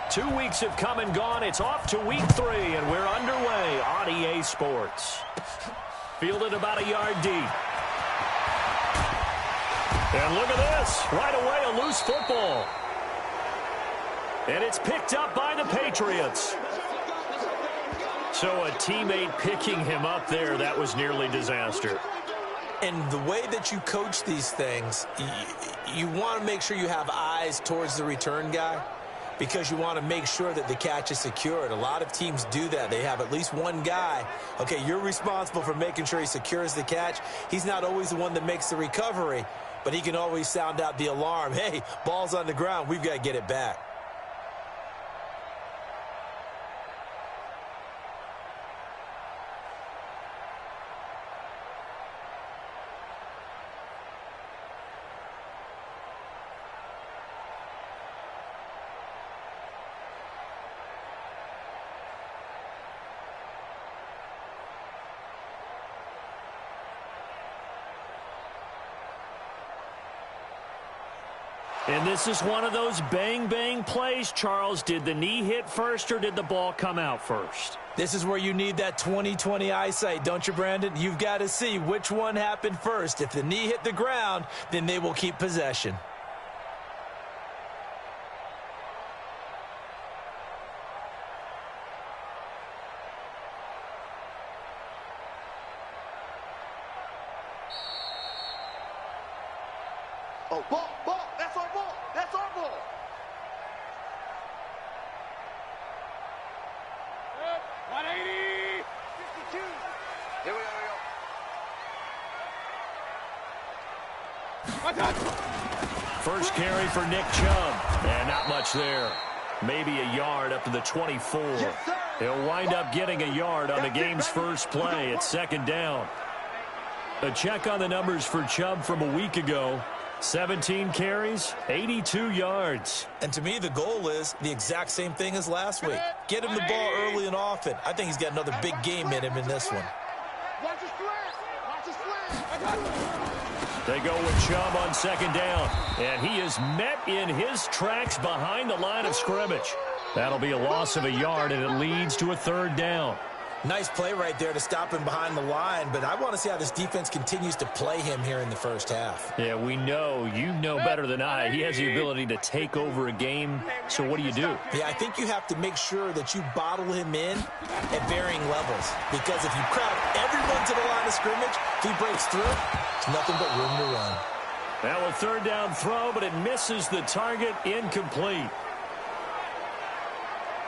2 weeks have come and gone. It's off to week 3, and we're underway on EA Sports. Fielded about a yard deep. And look at this. Right away, a loose football. And it's picked up by the Patriots. So a teammate picking him up there, that was nearly disaster. And the way that you coach these things, you want to make sure you have eyes towards the return guy because you want to make sure that the catch is secured. A lot of teams do that. They have at least one guy. Okay, you're responsible for making sure he secures the catch. He's not always the one that makes the recovery, but he can always sound out the alarm. Hey, ball's on the ground. We've got to get it back. And this is one of those bang-bang plays, Charles. Did the knee hit first or did the ball come out first? This is where you need that 20/20 eyesight, don't you, Brandon? You've got to see which one happened first. If the knee hit the ground, then they will keep possession. Oh, ball, ball. That's our ball. That's our ball. Good. 180. 52. Here we go. First carry for Nick Chubb. And not much there. Maybe a yard up to the 24. Yes, sir. He'll wind up getting a yard on the game's first play. It's second down. A check on the numbers for Chubb from a week ago. 17 carries, 82 yards. And to me, the goal is the exact same thing as last week. Get him the ball early and often. I think he's got another big game in him in this one. Watch his slant. Watch his slant. They go with Chubb on second down. And he is met in his tracks behind the line of scrimmage. That'll be a loss of a yard, and it leads to a third down. Nice play right there to stop him behind the line, but I want to see how this defense continues to play him here in the first half. Yeah, we know. You know better than I. He has the ability to take over a game. So what do you do? Yeah, I think you have to make sure that you bottle him in at varying levels, because if you crowd everyone to the line of scrimmage, if he breaks through, it's nothing but room to run. Now a third down throw, but it misses the target. Incomplete.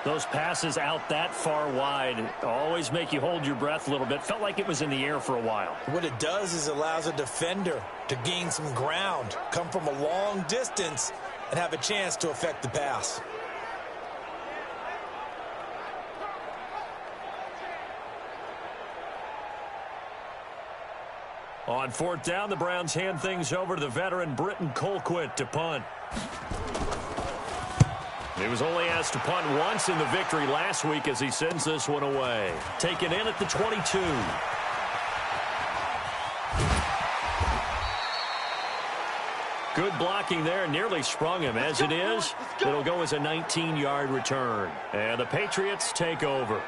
Those passes out that far wide always make you hold your breath a little bit. Felt like it was in the air for a while. What it does is allows a defender to gain some ground, come from a long distance, and have a chance to affect the pass. On fourth down, the Browns hand things over to the veteran Britton Colquitt to punt. He was only asked to punt once in the victory last week as he sends this one away. Taken in at the 22. Good blocking there. Nearly sprung him. As it is, it'll go as a 19-yard return. And the Patriots take over.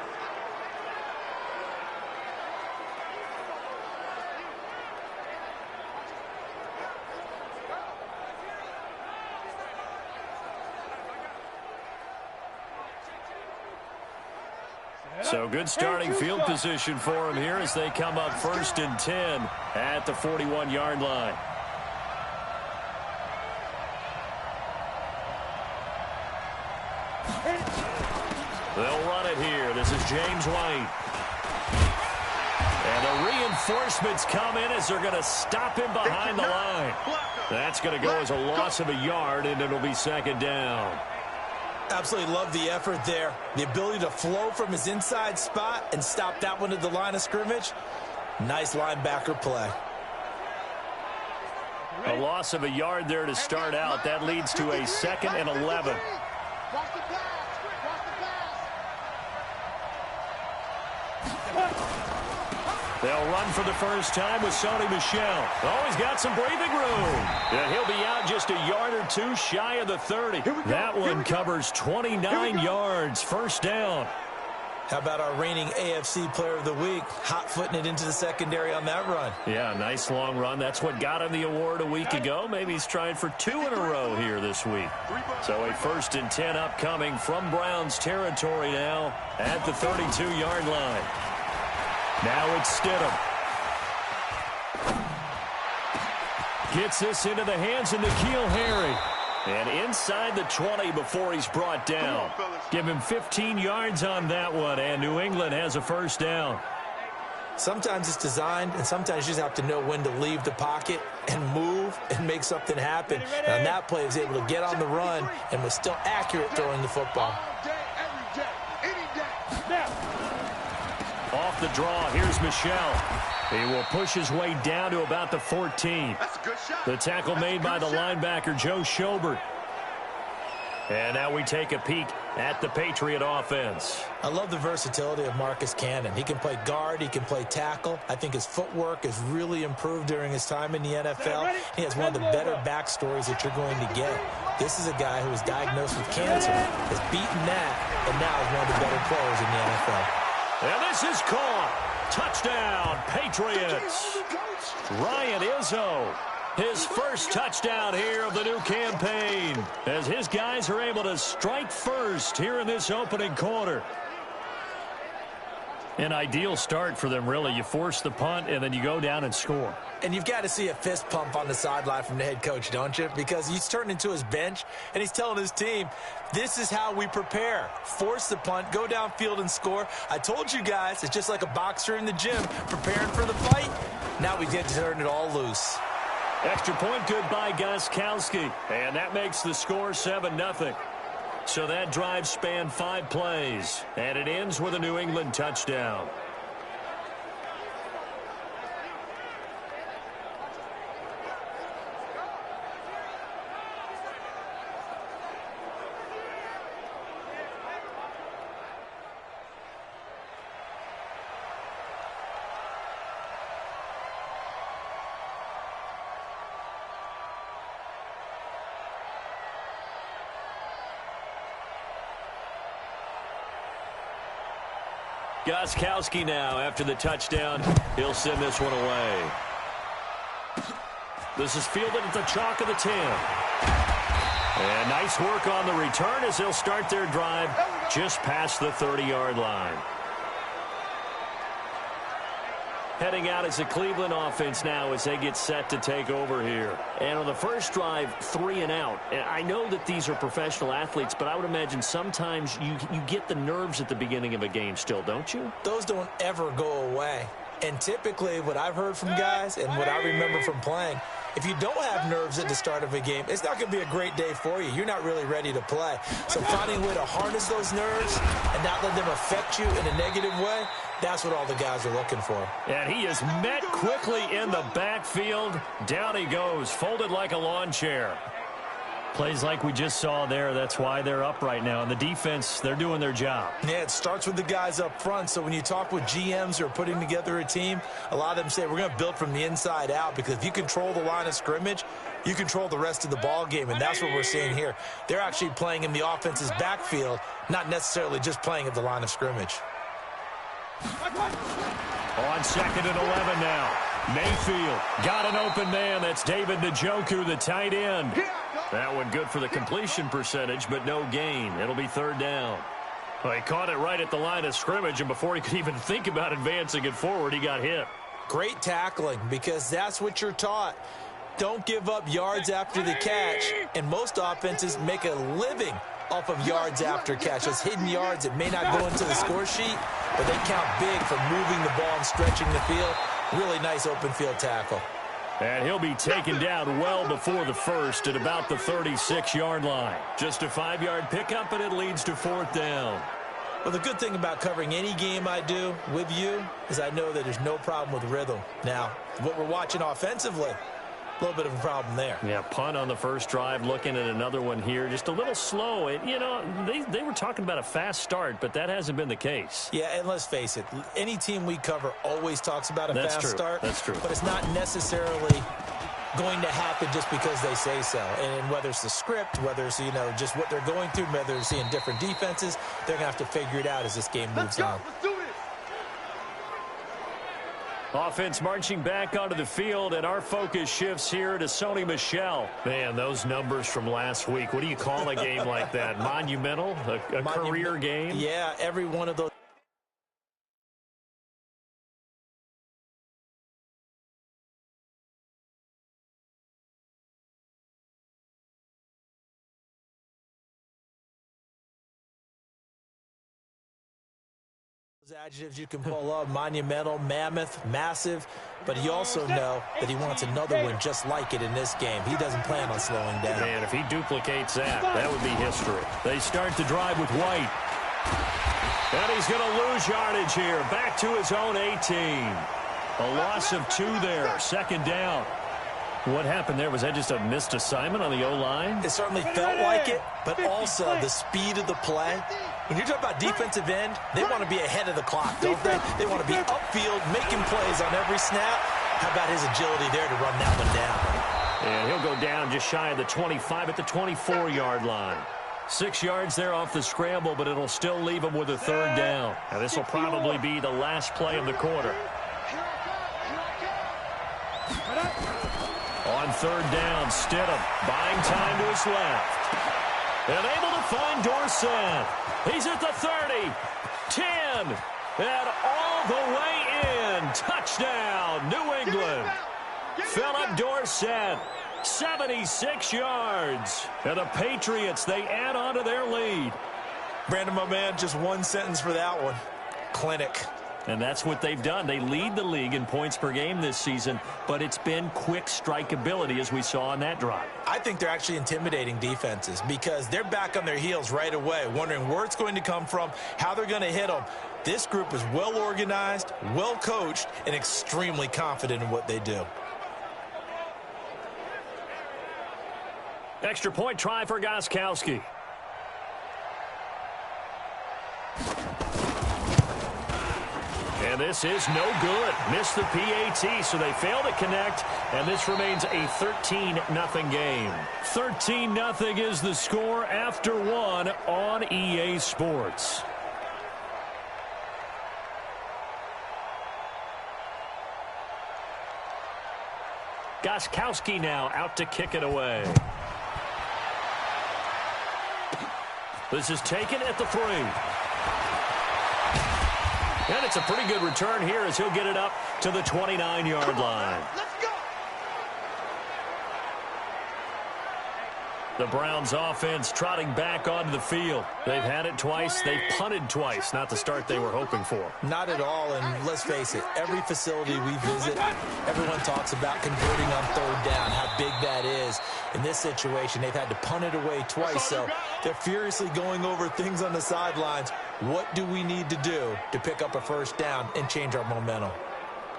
So good starting field position for him here as they come up 1st and 10 at the 41-yard line. They'll run it here. This is James White. And the reinforcements come in as they're going to stop him behind the line. That's going to go as a loss of a yard, and it'll be second down. Absolutely love the effort there. The ability to flow from his inside spot and stop that one at the line of scrimmage. Nice linebacker play. A loss of a yard there to start out. That leads to a 2nd and 11. Watch the pass. Watch the pass. They'll run for the first time with Sony Michel. Oh, he's got some breathing room. And he'll be out just a yard or two shy of the 30. That one covers 29 yards. First down. How about our reigning AFC Player of the Week, hot-footing it into the secondary on that run? Yeah, nice long run. That's what got him the award a week ago. Maybe he's trying for 2 in a row here this week. So a 1st and 10 upcoming from Browns territory now at the 32-yard line. Now it's Stidham. Gets this into the hands of N'Keal Harry. And inside the 20 before he's brought down. Give him 15 yards on that one, and New England has a first down. Sometimes it's designed, and sometimes you just have to know when to leave the pocket and move and make something happen. And on that play, he was able to get on the run and was still accurate throwing the football. Off the draw, here's Michel. He will push his way down to about the 14. That's a good shot. The tackle made by the linebacker, Joe Schobert. And now we take a peek at the Patriot offense. I love the versatility of Marcus Cannon. He can play guard, he can play tackle. I think his footwork has really improved during his time in the NFL. He has one of the better backstories that you're going to get. This is a guy who was diagnosed with cancer, has beaten that, and now is one of the better players in the NFL. And this is caught. Touchdown, Patriots. Ryan Izzo. His first touchdown here of the new campaign as his guys are able to strike first here in this opening quarter. An ideal start for them, really. You force the punt, and then you go down and score. And you've got to see a fist pump on the sideline from the head coach, don't you? Because he's turned into his bench, and he's telling his team, this is how we prepare. Force the punt, go downfield and score. I told you guys, it's just like a boxer in the gym preparing for the fight. Now we get to turn it all loose. Extra point good by Gostkowski, and that makes the score 7-0. So that drive spanned 5 plays, and it ends with a New England touchdown. Gostkowski now after the touchdown. He'll send this one away. This is fielded at the chalk of the 10. And nice work on the return as they'll start their drive just past the 30-yard line. Heading out as the Cleveland offense now as they get set to take over here. And on the first drive, 3 and out. And I know that these are professional athletes, but I would imagine sometimes you get the nerves at the beginning of a game still, don't you? Those don't ever go away. And typically what I've heard from guys and what I remember from playing, if you don't have nerves at the start of a game, it's not going to be a great day for you. You're not really ready to play. So finding a way to harness those nerves and not let them affect you in a negative way, that's what all the guys are looking for. And he is met quickly in the backfield. Down he goes, folded like a lawn chair. Plays like we just saw there. That's why they're up right now. And the defense, they're doing their job. Yeah, it starts with the guys up front. So when you talk with GMs who are putting together a team, a lot of them say we're going to build from the inside out, because if you control the line of scrimmage, you control the rest of the ball game, and that's what we're seeing here. They're actually playing in the offense's backfield, not necessarily just playing at the line of scrimmage. On 2nd and 11 now. Mayfield got an open man. That's David Njoku, the tight end. That one good for the completion percentage, but no gain. It'll be 3rd down. Well, he caught it right at the line of scrimmage, and before he could even think about advancing it forward, he got hit. Great tackling, because that's what you're taught. Don't give up yards after the catch, and most offenses make a living off of yards after catch. Those hidden yards that may not go into the score sheet, but they count big for moving the ball and stretching the field. Really nice open field tackle. And he'll be taken down well before the first at about the 36-yard line. Just a 5-yard pickup, and it leads to 4th down. Well, the good thing about covering any game I do with you is I know that there's no problem with rhythm. Now, what we're watching offensively, A little bit of a problem there. Yeah, punt on the first drive, looking at another one here. Just a little slow. You know, they were talking about a fast start, but that hasn't been the case. Yeah, and let's face it, any team we cover always talks about a fast start. That's true. But it's not necessarily going to happen just because they say so. And whether it's the script, whether it's, you know, just what they're going through, whether they're seeing different defenses, they're going to have to figure it out as this game moves on. Let's do this. Offense marching back onto the field, and our focus shifts here to Sony Michel. Man, those numbers from last week. What do you call a game like that? Monumental? A career game? Yeah, every one of those adjectives you can pull up: monumental, mammoth, massive. But you also know that he wants another one just like it in this game. He doesn't plan on slowing down. Man, if he duplicates that would be history. They start the drive with White. And he's going to lose yardage here. Back to his own 18. A loss of 2 there. Second down. What happened there? Was that just a missed assignment on the O-line? It certainly felt like it, but also the speed of the play. When you're talking about defensive end, they want to be ahead of the clock, don't they? They want to be upfield, making plays on every snap. How about his agility there to run that one down? And he'll go down just shy of the 25 at the 24-yard line. 6 yards there off the scramble, but it'll still leave him with a third down. Now, this will probably be the last play of the quarter. On third down, Stidham buying time to his left. And able to find Dorsett. He's at the 30, 10, and all the way in. Touchdown, New England. Philip Dorsett, 76 yards. And the Patriots, they add on to their lead. Brandon, my man, just one sentence for that one. Clinic. And that's what they've done. They lead the league in points per game this season, but it's been quick strike ability as we saw on that drive. I think they're actually intimidating defenses because they're back on their heels right away, wondering where it's going to come from, how they're going to hit them. This group is well organized, well coached, and extremely confident in what they do. Extra point try for Gostkowski. And this is no good. Missed the PAT, so they fail to connect, and this remains a 13-0 game. 13-0 is the score after 1 on EA Sports. Gostkowski now out to kick it away. This is taken at the 3. And it's a pretty good return here as he'll get it up to the 29-yard line. Let's go. The Browns offense trotting back onto the field. They've had it twice. They've punted twice. Not the start they were hoping for. Not at all, and let's face it, every facility we visit, everyone talks about converting on third down, how big that is. In this situation, they've had to punt it away twice, so they're furiously going over things on the sidelines. What do we need to do to pick up a first down and change our momentum?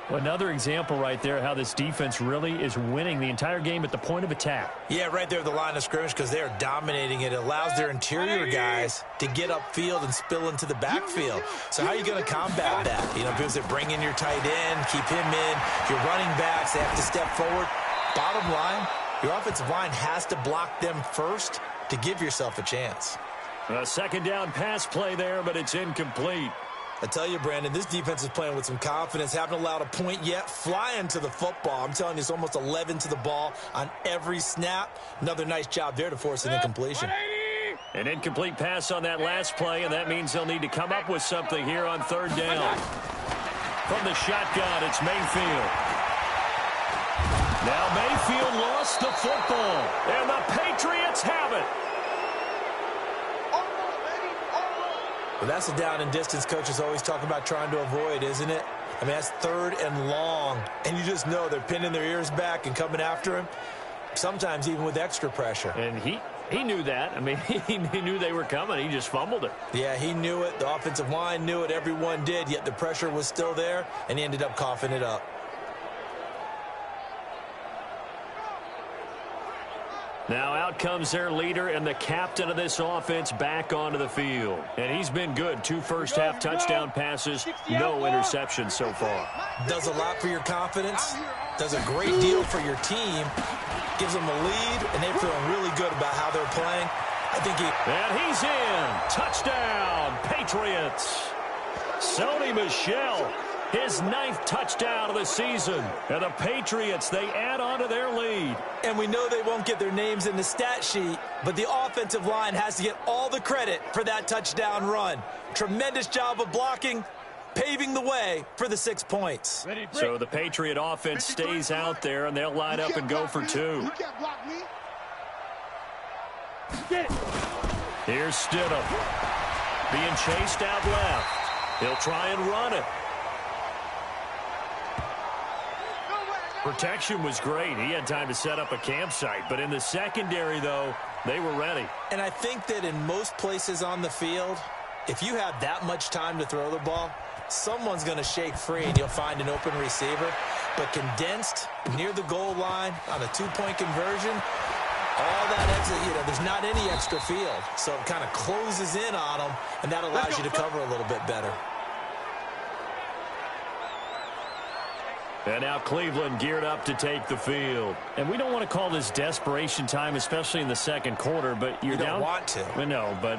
Well, another example right there how this defense really is winning the entire game at the point of attack. Yeah, right there at the line of scrimmage because they are dominating it. It allows their interior guys to get upfield and spill into the backfield. So how are you going to combat that? You know, because they bring in your tight end, keep him in, your running backs, they have to step forward. Bottom line, your offensive line has to block them first to give yourself a chance. A second down pass play there, but it's incomplete. I tell you, Brandon, this defense is playing with some confidence. Haven't allowed a point yet. Flying to the football. I'm telling you, it's almost 11 to the ball on every snap. Another nice job there to force an incompletion. An incomplete pass on that last play, and that means they'll need to come up with something here on third down. From the shotgun, it's Mayfield. Now Mayfield lost the football, and the Patriots have it. Well, that's a down and distance coaches always talk about trying to avoid, isn't it? I mean, that's third and long, and you just know they're pinning their ears back and coming after him, sometimes even with extra pressure. And he knew that. I mean, he knew they were coming. He just fumbled it. Yeah, he knew it. The offensive line knew it. Everyone did, yet the pressure was still there, and he ended up coughing it up. Now out comes their leader and the captain of this offense back onto the field. And he's been good. 2 first-half touchdown passes, no interceptions so far. Does a lot for your confidence. Does a great deal for your team. Gives them a lead, and they're feeling really good about how they're playing. I think And he's in. Touchdown, Patriots. Sony Michel, his 9th touchdown of the season. And the Patriots, they add on to their lead. And we know they won't get their names in the stat sheet, but the offensive line has to get all the credit for that touchdown run. Tremendous job of blocking, paving the way for the 6 points. So the Patriot offense stays out there, and they'll line up and go for 2. Here's Stidham. Being chased out left. He'll try and run it. Protection was great. He had time to set up a campsite. But in the secondary, though, they were ready. And I think that in most places on the field, if you have that much time to throw the ball, someone's going to shake free and you'll find an open receiver. But condensed near the goal line on a 2-point conversion, all that exit, there's not any extra field. So it kind of closes in on them, and that allows you to cover a little bit better. And now Cleveland geared up to take the field. And we don't want to call this desperation time, especially in the second quarter, but you're down. You don't want to. No, but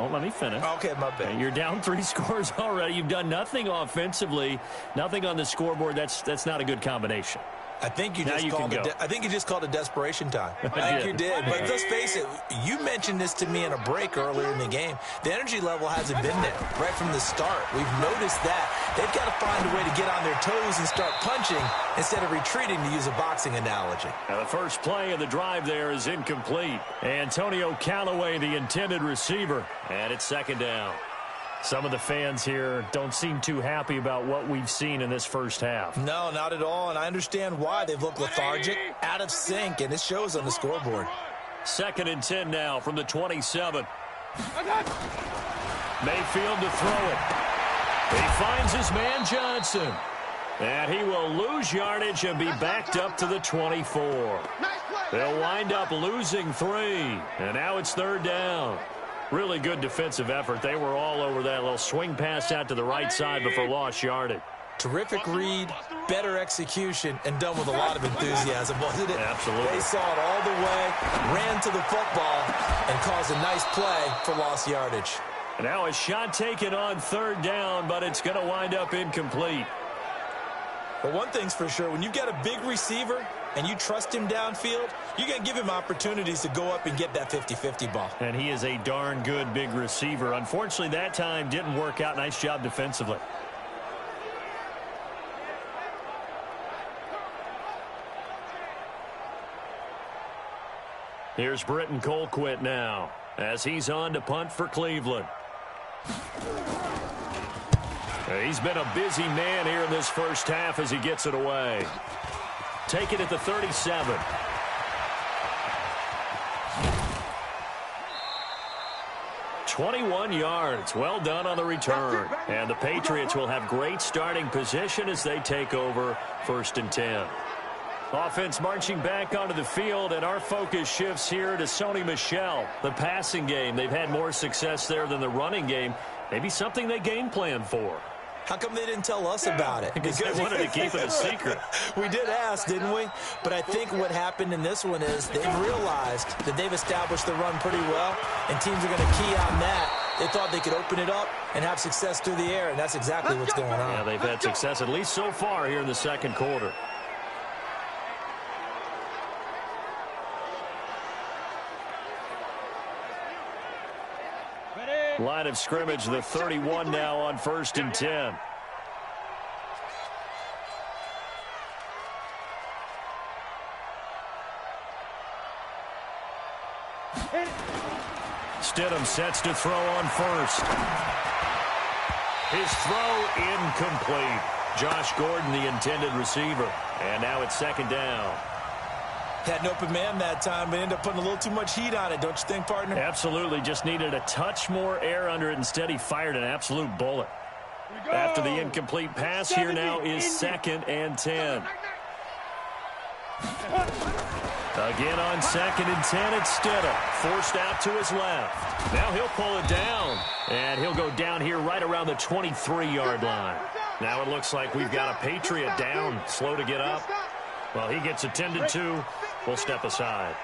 let me finish. Okay, my bad. You're down 3 scores already. You've done nothing offensively, nothing on the scoreboard. That's not a good combination. I think you just called it desperation time. I think you did. But let's face it, you mentioned this to me in a break earlier in the game. The energy level hasn't been there right from the start. We've noticed that. They've got to find a way to get on their toes and start punching instead of retreating, to use a boxing analogy. Now the first play of the drive there is incomplete. Antonio Callaway, the intended receiver. And it's 2nd down. Some of the fans here don't seem too happy about what we've seen in this first half. No, not at all, and I understand why. They've looked lethargic, out of sync, and it shows on the scoreboard. 2nd and 10 now from the 27. Mayfield to throw it. He finds his man Johnson. And he will lose yardage and be backed up to the 24. They'll wind up losing 3. And now it's 3rd down. Really good defensive effort. They were all over that little swing pass out to the right side before lost yardage. Terrific read, better execution, and done with a lot of enthusiasm, wasn't it? Absolutely. They saw it all the way, ran to the football, and caused a nice play for lost yardage. And now a shot taken on 3rd down, but it's going to wind up incomplete. But one thing's for sure, when you've got a big receiver and you trust him downfield, you're going to give him opportunities to go up and get that 50-50 ball. And he is a darn good big receiver. Unfortunately, that time didn't work out. Nice job defensively. Here's Britton Colquitt now as he's on to punt for Cleveland. He's been a busy man here in this first half as he gets it away. Take it at the 37. "21 yards. Well done on the return. And the Patriots will have great starting position as they take over 1st and 10. Offense marching back onto the field, and our focus shifts here to Sony Michel. The passing game, they've had more success there than the running game. Maybe something they game plan for. How come they didn't tell us about it? Because they wanted to keep it a secret. We did ask, didn't we? But I think what happened in this one is they've realized that they've established the run pretty well, and teams are going to key on that. They thought they could open it up and have success through the air, and that's exactly what's going on. Yeah, they've had success, at least so far, here in the second quarter. Line of scrimmage, the 31 now on 1st and 10. Stidham sets to throw on 1st. His throw incomplete. Josh Gordon, the intended receiver. And now it's 2nd down. Had an open man that time, but ended up putting a little too much heat on it, don't you think, partner? Absolutely. Just needed a touch more air under it. Instead, he fired an absolute bullet. After the incomplete pass, here now is 2nd and 10. Again on 2nd and 10, it's Stidham. Forced out to his left. Now he'll pull it down. And he'll go down here right around the 23-yard line. Now it looks like we've got a Patriot down. Slow to get up. Well, he gets attended to. We'll step aside.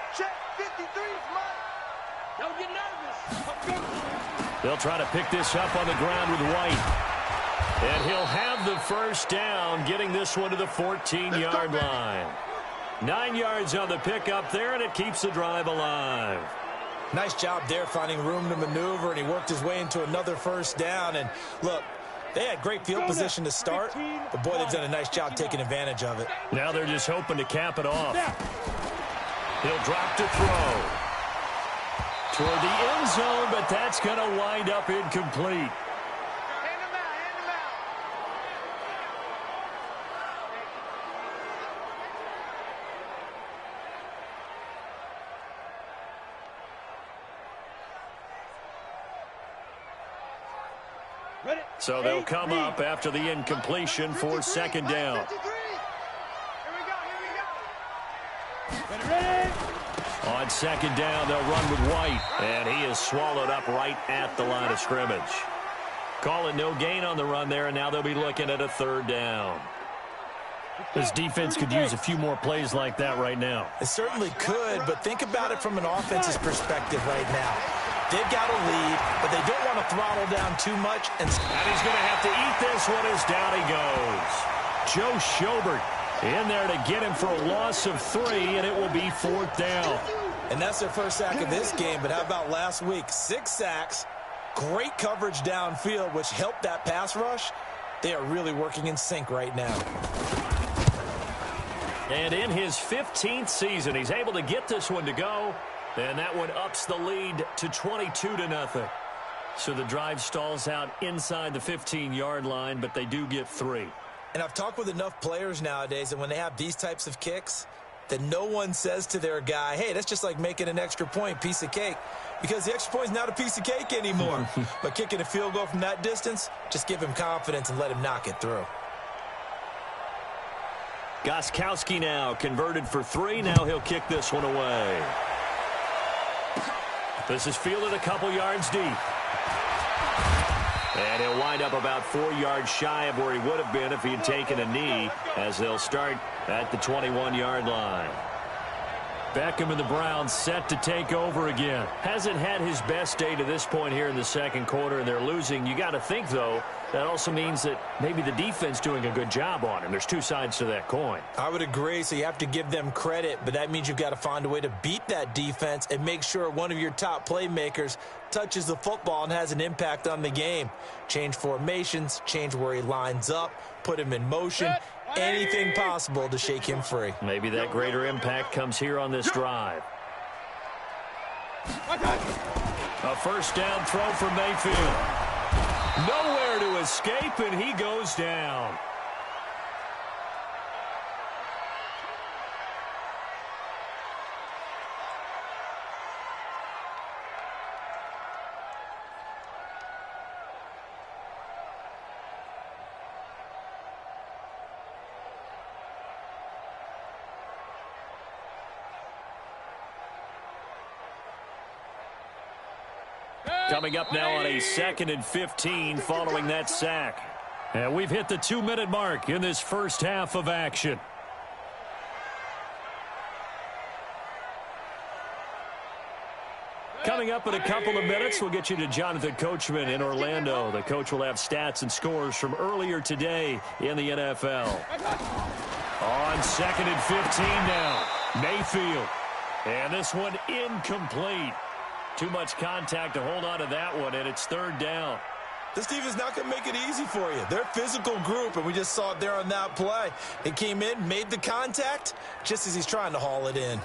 Don't get nervous. They'll try to pick this up on the ground with White. And he'll have the first down, getting this one to the 14-yard line. 9 yards on the pickup there, and it keeps the drive alive. Nice job there finding room to maneuver, and he worked his way into another first down. And look, they had great field position to start, but boy, they've done a nice job taking advantage of it. Now they're just hoping to cap it off. He'll drop to throw. Toward the end zone, but that's going to wind up incomplete. So they'll come up after the incompletion for 2nd down. On 2nd down, they'll run with White, and he is swallowed up right at the line of scrimmage. Call it no gain on the run there, and now they'll be looking at a 3rd down. This defense could use a few more plays like that right now. It certainly could, but think about it from an offense's perspective right now. They've got a lead, but they don't want to throttle down too much. And he's going to have to eat this one as down he goes. Joe Schobert in there to get him for a loss of 3, and it will be 4th down. And that's their first sack of this game, but how about last week? 6 sacks, great coverage downfield, which helped that pass rush. They are really working in sync right now. And in his 15th season, he's able to get this one to go. And that one ups the lead to 22-0. So the drive stalls out inside the 15-yard line, but they do get 3. And I've talked with enough players nowadays that when they have these types of kicks, that no one says to their guy, hey, that's just like making an extra point, piece of cake. Because the extra point is not a piece of cake anymore. But kicking a field goal from that distance, just give him confidence and let him knock it through. Gostkowski now converted for 3. Now he'll kick this one away. This is fielded a couple yards deep. And he'll wind up about 4 yards shy of where he would have been if he had taken a knee, as they'll start at the 21-yard line. Beckham and the Browns set to take over again. Hasn't had his best day to this point here in the 2nd quarter, and they're losing. You got to think, though, that also means that maybe the defense doing a good job on him. There's 2 sides to that coin. I would agree, so you have to give them credit, but that means you've got to find a way to beat that defense and make sure one of your top playmakers touches the football and has an impact on the game. Change formations, change where he lines up, put him in motion. Anything possible to shake him free. Maybe that greater impact comes here on this drive. A first down throw for Mayfield. Nowhere to escape, and he goes down. Coming up now on a 2nd and 15 following that sack. And we've hit the 2-minute mark in this first half of action. Coming up in a couple of minutes, we'll get you to Jonathan Coachman in Orlando. The coach will have stats and scores from earlier today in the NFL. On 2nd and 15 now, Mayfield. And this one incomplete. Too much contact to hold on to that one, and it's 3rd down. This team is not going to make it easy for you. They're a physical group, and we just saw it there on that play. He came in, made the contact, just as he's trying to haul it in.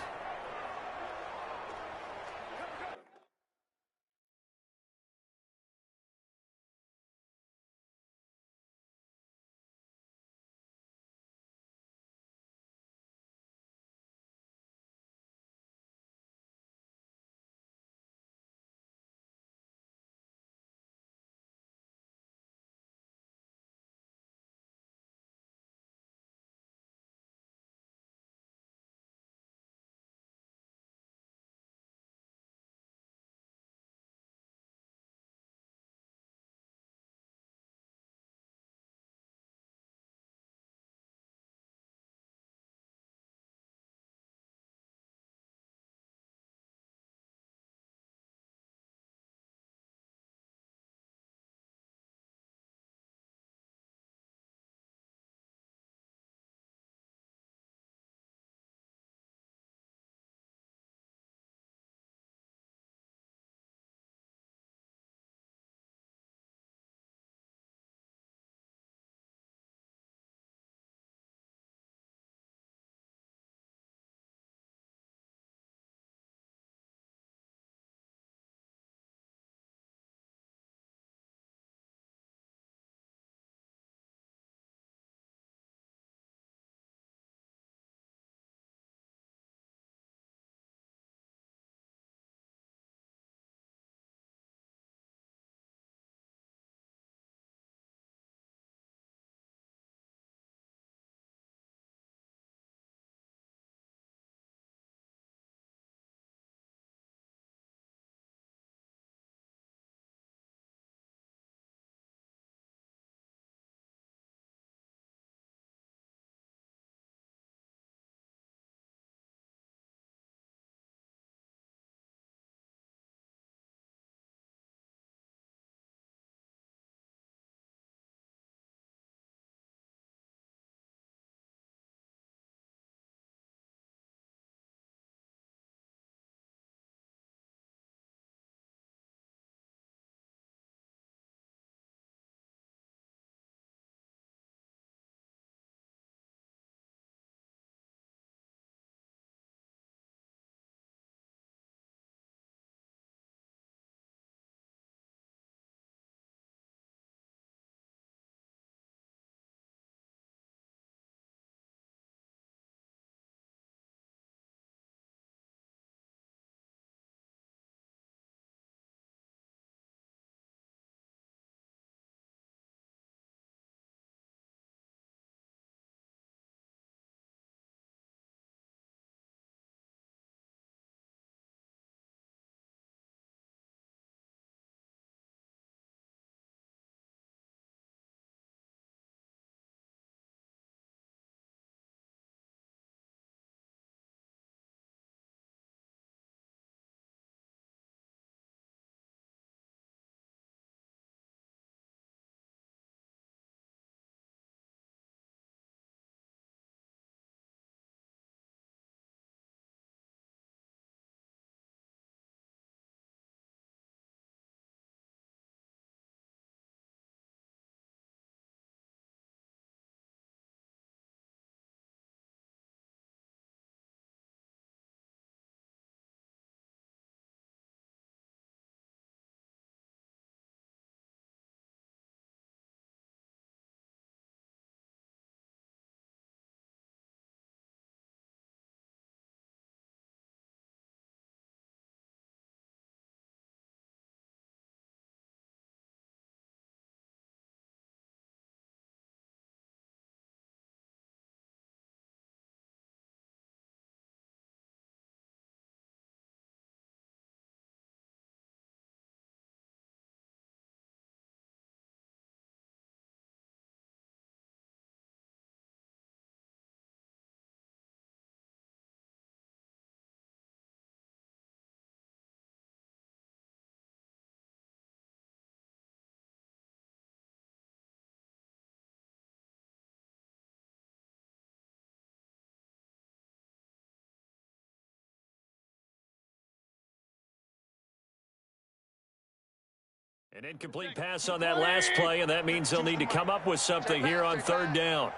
An incomplete pass on that last play, and that means they'll need to come up with something here on third down.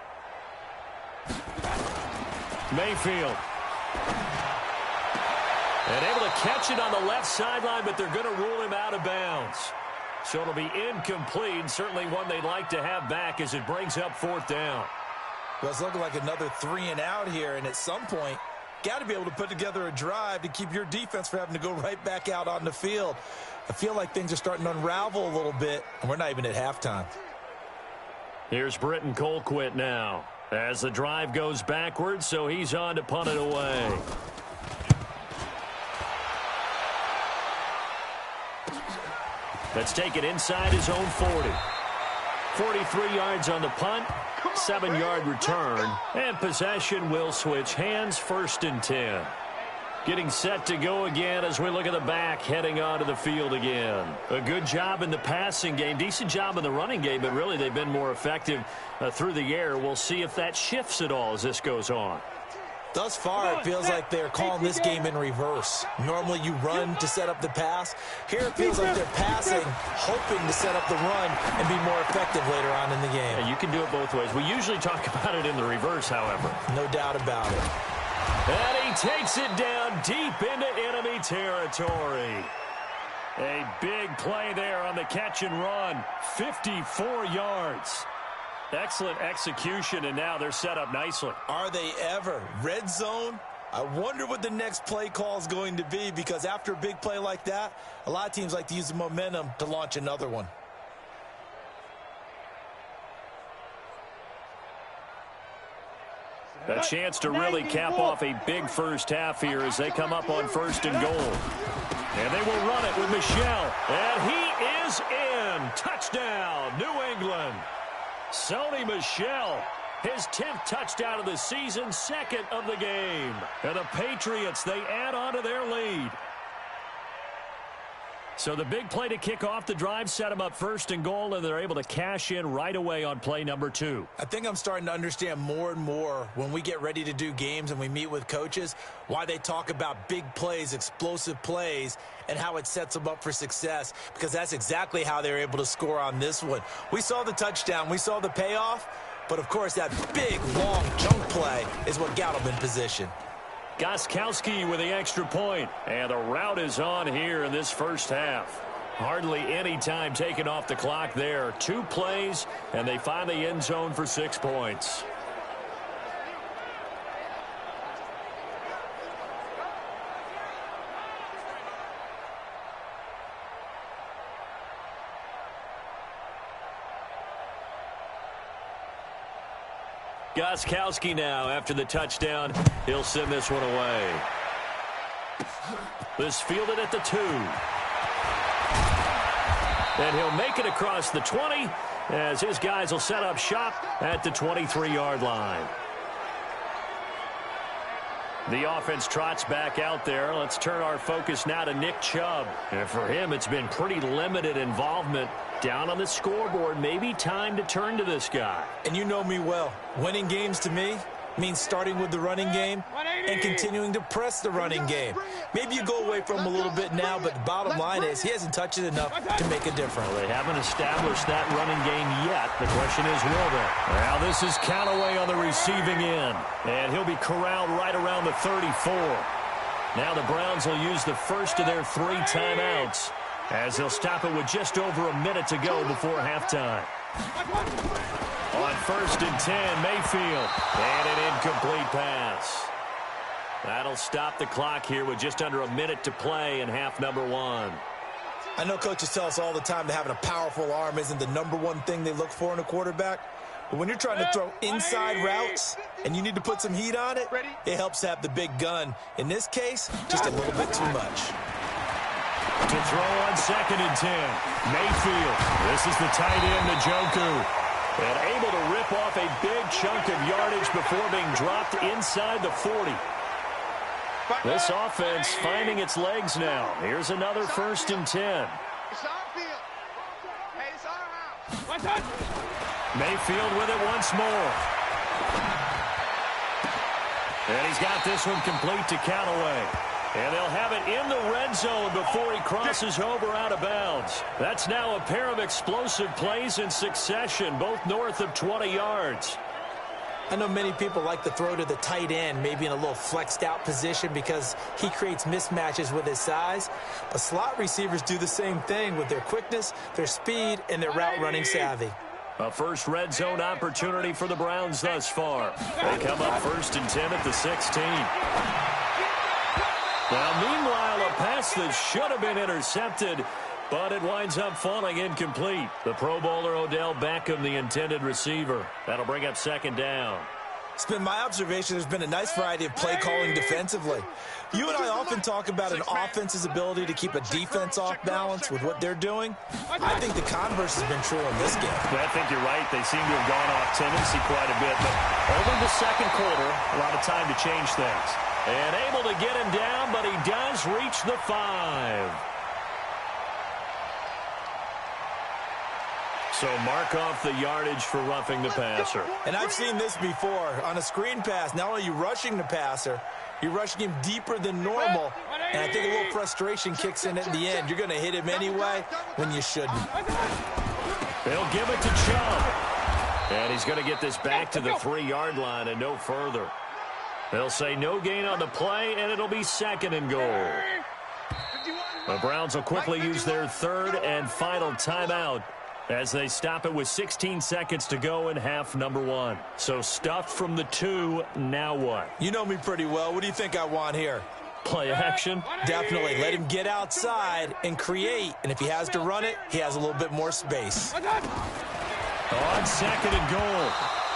Mayfield. And able to catch it on the left sideline, but they're going to rule him out of bounds. So it'll be incomplete, certainly one they'd like to have back as it brings up fourth down. Well, it's looking like another 3 and out here, and at some point, got to be able to put together a drive to keep your defense from having to go right back out on the field. I feel like things are starting to unravel a little bit, and we're not even at halftime. Here's Britton Colquitt now as the drive goes backwards, so he's on to punt it away. Let's take it inside his own 40. 43 yards on the punt, 7-yard return, and possession will switch hands, 1st and 10. Getting set to go again as we look at the back heading onto the field again. A good job in the passing game, decent job in the running game, but really they've been more effective through the air. We'll see if that shifts at all as this goes on. Thus far, it feels like they're calling this game in reverse. Normally you run to set up the pass. Here it feels like they're passing, hoping to set up the run and be more effective later on in the game. Yeah, you can do it both ways. We usually talk about it in the reverse, however. No doubt about it. And he takes it down deep into enemy territory. A big play there on the catch and run. 54 yards. Excellent execution, and now they're set up nicely. Are they ever? Red zone? I wonder what the next play call is going to be, because after a big play like that, a lot of teams like to use the momentum to launch another one. A chance to really cap off a big first half here as they come up on 1st and goal. And they will run it with Michel. And he is in. Touchdown, New England. Sony Michel, his 10th touchdown of the season, 2nd of the game. And the Patriots, they add on to their lead. So the big play to kick off the drive set them up 1st and goal, and they're able to cash in right away on play number 2. I think I'm starting to understand more and more when we get ready to do games and we meet with coaches why they talk about big plays, explosive plays, and how it sets them up for success, because that's exactly how they're able to score on this one. We saw the touchdown. We saw the payoff, but, of course, that big, long chunk play is what got them in position. Gostkowski with the extra point, and the route is on here in this first half. Hardly any time taken off the clock there. 2 plays, and they find the end zone for 6 points. Gostkowski now after the touchdown. He'll send this one away. This fielded at the 2. And he'll make it across the 20 as his guys will set up shop at the 23-yard line. The offense trots back out there. Let's turn our focus now to Nick Chubb. And for him, it's been pretty limited involvement down on the scoreboard. Maybe time to turn to this guy. And you know me well. Winning games to me means starting with the running game and continuing to press the running game. Maybe you go away from him a little bit now, but the bottom line is he hasn't touched it enough to make a difference. Well, they haven't established that running game yet. The question is, will they? Now this is Callaway on the receiving end, and he'll be corralled right around the 34. Now the Browns will use the first of their 3 timeouts as they'll stop it with just over a minute to go before halftime. On 1st and 10, Mayfield, and an incomplete pass. That'll stop the clock here with just under a minute to play in half number 1. I know coaches tell us all the time that having a powerful arm isn't the #1 thing they look for in a quarterback. But when you're trying to throw inside routes and you need to put some heat on it, it helps to have the big gun. In this case, just a little bit too much. To throw on 2nd and 10, Mayfield. This is the tight end, Njoku. And able to rip off a big chunk of yardage before being dropped inside the 40. This offense finding its legs now. Here's another 1st and 10. Mayfield with it once more. And he's got this one complete to Callaway. And they'll have it in the red zone before he crosses over out of bounds. That's now a pair of explosive plays in succession, both north of 20 yards. I know many people like to throw to the tight end, maybe in a little flexed out position because he creates mismatches with his size. But slot receivers do the same thing with their quickness, their speed, and their route running savvy. A first red zone opportunity for the Browns thus far. They come up 1st and 10 at the 16. Now, meanwhile, a pass that should have been intercepted, but it winds up falling incomplete. The Pro Bowler Odell Beckham, the intended receiver. That'll bring up 2nd down. It's been my observation there's been a nice variety of play calling defensively. You and I often talk about an offense's ability to keep a defense off balance with what they're doing. I think the converse has been true in this game. I think you're right. They seem to have gone off tendency quite a bit, but over the second quarter, a lot of time to change things. And able to get him down, but he does reach the 5. So mark off the yardage for roughing the passer. And I've seen this before. On a screen pass, not only are you rushing the passer, you're rushing him deeper than normal. And I think a little frustration kicks in at the end. You're going to hit him anyway when you shouldn't. They'll give it to Chubb. And he's going to get this back to the 3-yard line and no further. They'll say no gain on the play, and it'll be 2nd and goal. The Browns will quickly use their 3rd and final timeout as they stop it with 16 seconds to go in half number 1. So stuffed from the 2, now what? You know me pretty well. What do you think I want here? Play action? Definitely. Let him get outside and create. And if he has to run it, he has a little bit more space. On 2nd and goal.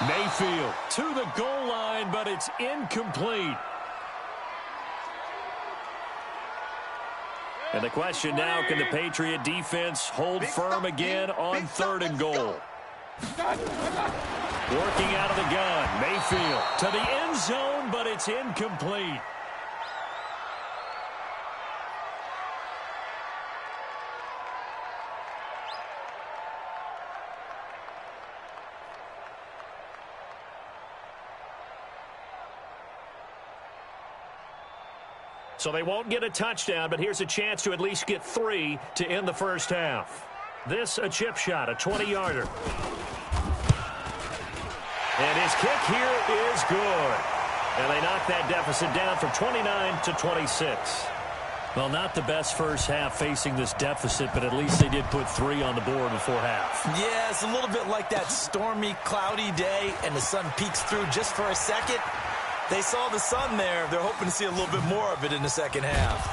Mayfield to the goal line, but it's incomplete. And the question now, can the Patriot defense hold firm again on 3rd and goal? Working out of the gun, Mayfield to the end zone, but it's incomplete. So they won't get a touchdown, but here's a chance to at least get 3 to end the first half. This a chip shot, a 20-yarder. And his kick here is good. And they knock that deficit down from 29 to 26. Well, not the best first half facing this deficit, but at least they did put 3 on the board before half. Yeah, it's a little bit like that stormy, cloudy day, and the sun peeks through just for a second. They saw the sun there. They're hoping to see a little bit more of it in the second half.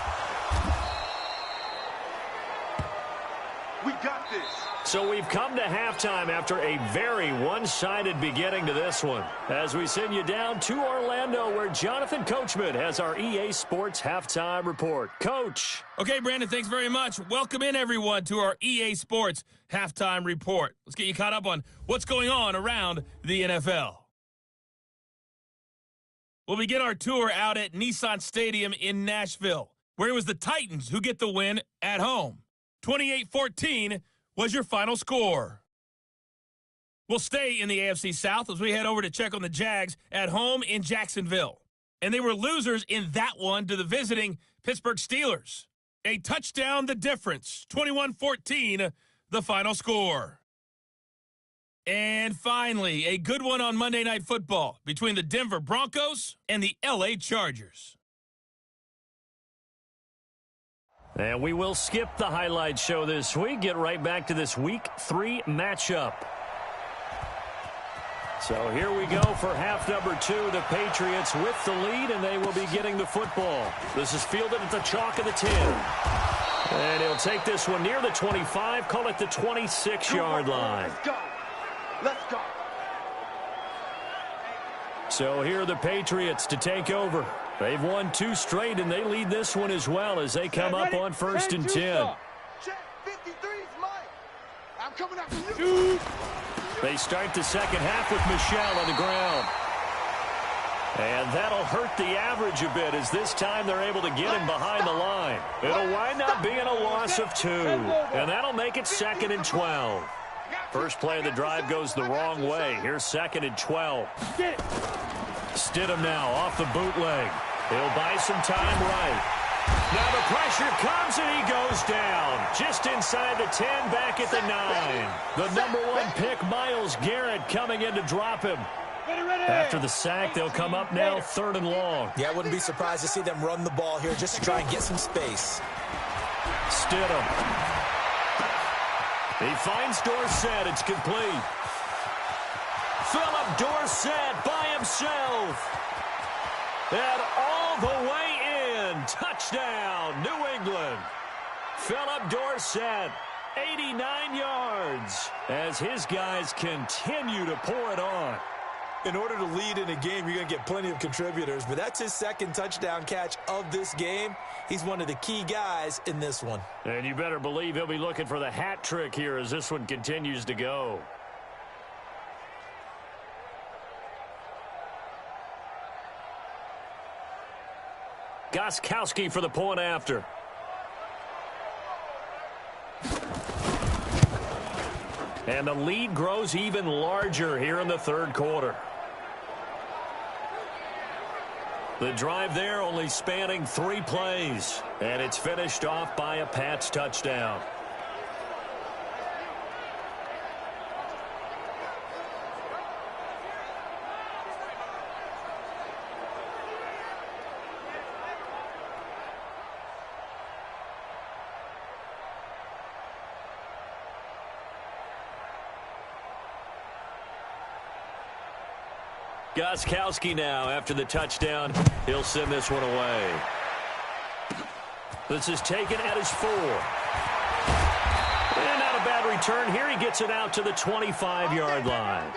We got this. So we've come to halftime after a very one-sided beginning to this one. As we send you down to Orlando, where Jonathan Coachman has our EA Sports Halftime Report. Coach. Okay, Brandon, thanks very much. Welcome in, everyone, to our EA Sports Halftime Report. Let's get you caught up on what's going on around the NFL. We'll begin our tour out at Nissan Stadium in Nashville, where it was the Titans who get the win at home. 28-14 was your final score. We'll stay in the AFC South as we head over to check on the Jags at home in Jacksonville. And they were losers in that one to the visiting Pittsburgh Steelers. A touchdown the difference, 21-14, the final score. And finally, a good one on Monday Night Football between the Denver Broncos and the LA Chargers. And we will skip the highlight show this week. Get right back to this Week 3 matchup. So here we go for half number 2. The Patriots with the lead, and they will be getting the football. This is fielded at the chalk of the 10. And he'll take this one near the 25, call it the 26-yard line. Let's go. Let's go. So here are the Patriots to take over. They've won 2 straight, and they lead this one as well as they come up on 1st and 10. Check 53's mine. I'm coming after you. They start the second half with Michel on the ground. And that'll hurt the average a bit as this time they're able to get him behind the line. It'll wind up being a loss of 2. And that'll make it 2nd and 12. First play of the drive goes the wrong way. Here's 2nd and 12. Stidham now off the bootleg. He'll buy some time right. Now the pressure comes and he goes down. Just inside the 10, back at the 9. The number 1 pick, Myles Garrett, coming in to drop him. After the sack, they'll come up now 3rd and long. Yeah, I wouldn't be surprised to see them run the ball here just to try and get some space. Stidham. He finds Dorsett. It's complete. Philip Dorsett by himself. And all the way in. Touchdown, New England. Philip Dorsett, 89 yards, as his guys continue to pour it on. In order to lead in a game, you're going to get plenty of contributors, but that's his 2nd touchdown catch of this game. He's one of the key guys in this one. And you better believe he'll be looking for the hat trick here as this one continues to go. Gostkowski for the point after. And the lead grows even larger here in the 3rd quarter. The drive there only spanning 3 plays. And it's finished off by a Pats touchdown. Gostkowski now after the touchdown. He'll send this one away. This is taken at his 4. And not a bad return here. He gets it out to the 25-yard line.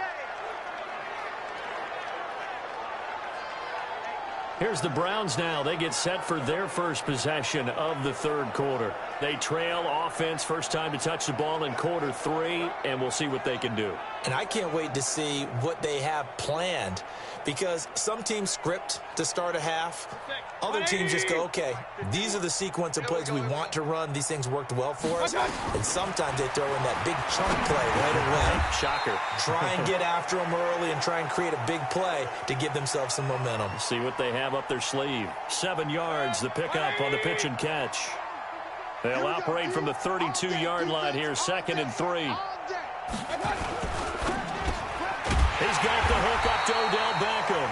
Here's the Browns now. They get set for their first possession of the 3rd quarter. They trail offense, first time to touch the ball in quarter 3, and we'll see what they can do. And I can't wait to see what they have planned, because some teams script to start a half. Other teams just go, okay, these are the sequence of plays we want to run. These things worked well for us. And sometimes they throw in that big chunk play right away. Shocker. Try and get after them early and try and create a big play to give themselves some momentum. See what they have up their sleeve. 7 yards, the pickup on the pitch and catch. They'll operate from the 32-yard line here, 2nd and 3. He's got the hook up to Odell Beckham.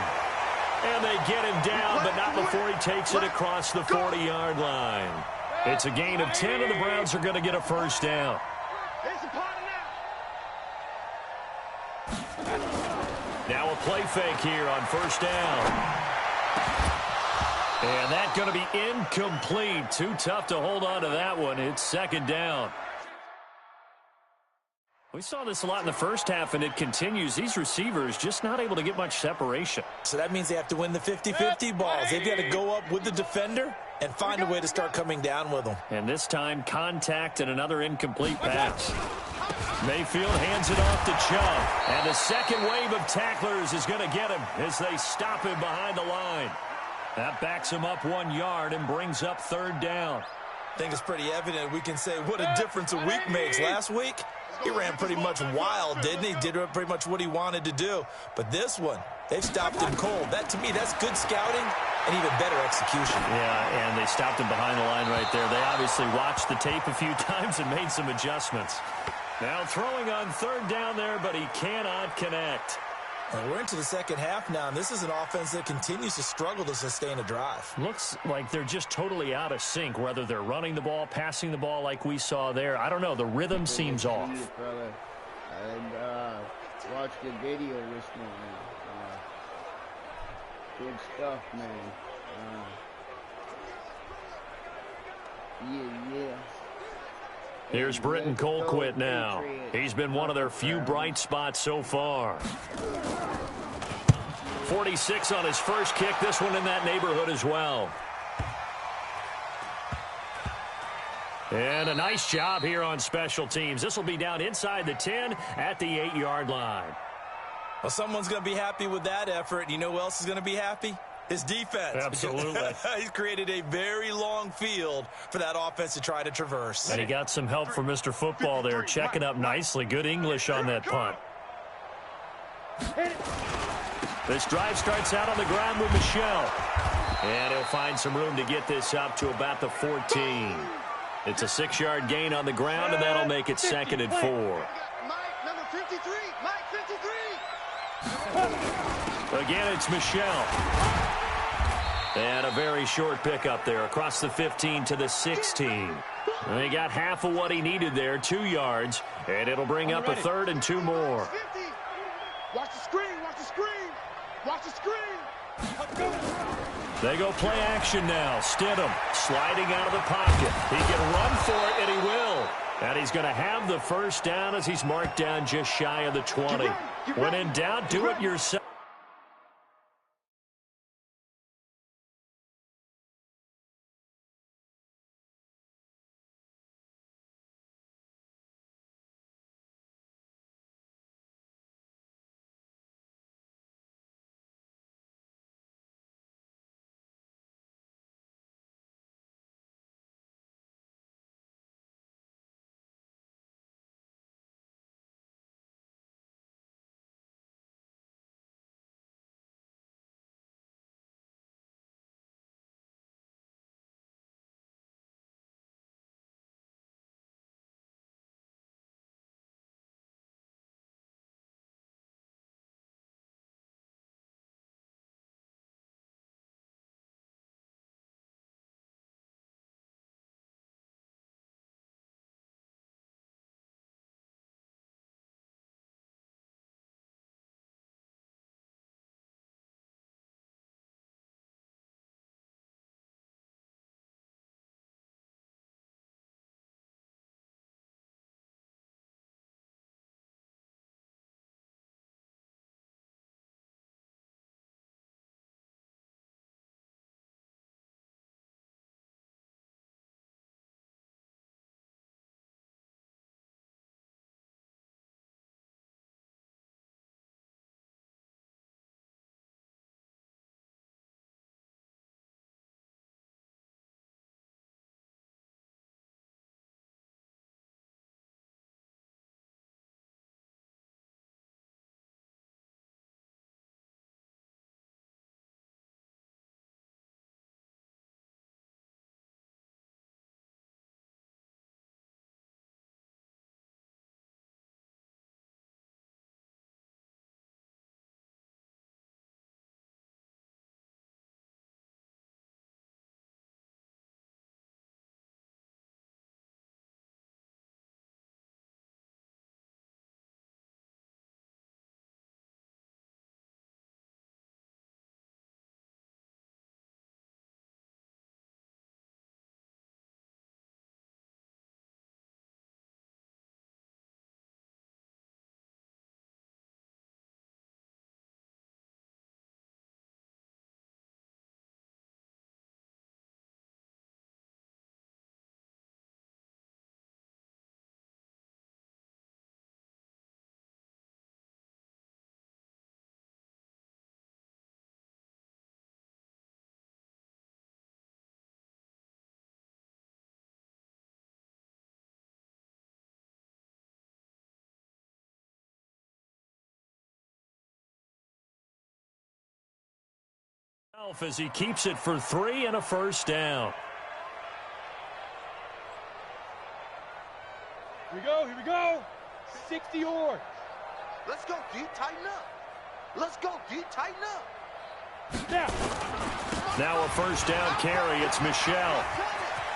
And they get him down, but not before he takes it across the 40-yard line. It's a gain of 10, and the Browns are going to get a first down. Now a play fake here on first down. And that's going to be incomplete. Too tough to hold on to that one. It's 2nd down. We saw this a lot in the first half, and it continues. These receivers just not able to get much separation. So that means they have to win the 50-50 balls. They've got to go up with the defender and find a way to start coming down with them. And this time, contact and another incomplete pass. Mayfield hands it off to Chubb. And the second wave of tacklers is going to get him as they stop him behind the line. That backs him up 1 yard and brings up 3rd down. I think it's pretty evident. We can say what a difference a week makes. Last week, he ran pretty much wild, didn't he? Did pretty much what he wanted to do. But this one, they've stopped him cold. That, to me, that's good scouting and even better execution. Yeah, and they stopped him behind the line right there. They obviously watched the tape a few times and made some adjustments. Now throwing on 3rd down there, but he cannot connect. And we're into the second half now, and this is an offense that continues to struggle to sustain a drive. Looks like they're just totally out of sync, whether they're running the ball, passing the ball like we saw there. I don't know. The rhythm seems off. And watched the video this morning. Good stuff, man. Yeah. Here's Britton Colquitt now. He's been one of their few bright spots so far. 46 on his first kick. This one in that neighborhood as well. And a nice job here on special teams. This will be down inside the 10 at the 8-yard line. Well, someone's going to be happy with that effort. You know who else is going to be happy? His defense. Absolutely. He's created a very long field for that offense to try to traverse. And he got some help from Mr. Football there, checking up nicely. Good English on that punt. This drive starts out on the ground with Michelle. And he'll find some room to get this up to about the 14. It's a 6-yard gain on the ground, and that'll make it 2nd and 4. Mike, number 53. Mike, 53. Again, it's Michelle. And a very short pickup there across the 15 to the 16. And he got half of what he needed there, 2 yards, and it'll bring up a 3rd and 2 more. Watch the screen, watch the screen, watch the screen. They go play action now. Stidham sliding out of the pocket. He can run for it, and he will. And he's going to have the first down as he's marked down just shy of the 20. When in doubt, do it yourself. As he keeps it for 3 and a first down. Here we go. 60 yards. Let's go, D. Tighten up. Let's go, D. Tighten up. Now a first down carry. It's Michelle.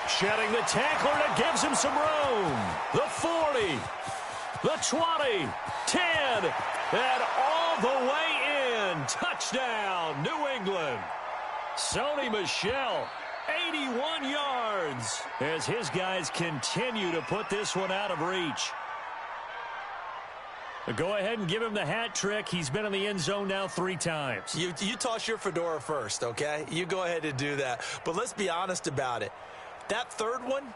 Shedding the tackler, and it gives him some room. The 40, the 20, 10, and all the way in. Touchdown, New England. Sony Michel, 81 yards, as his guys continue to put this one out of reach. Go ahead and give him the hat trick. He's been in the end zone now 3 times. You toss your fedora first, okay? You go ahead and do that. But let's be honest about it. That third one,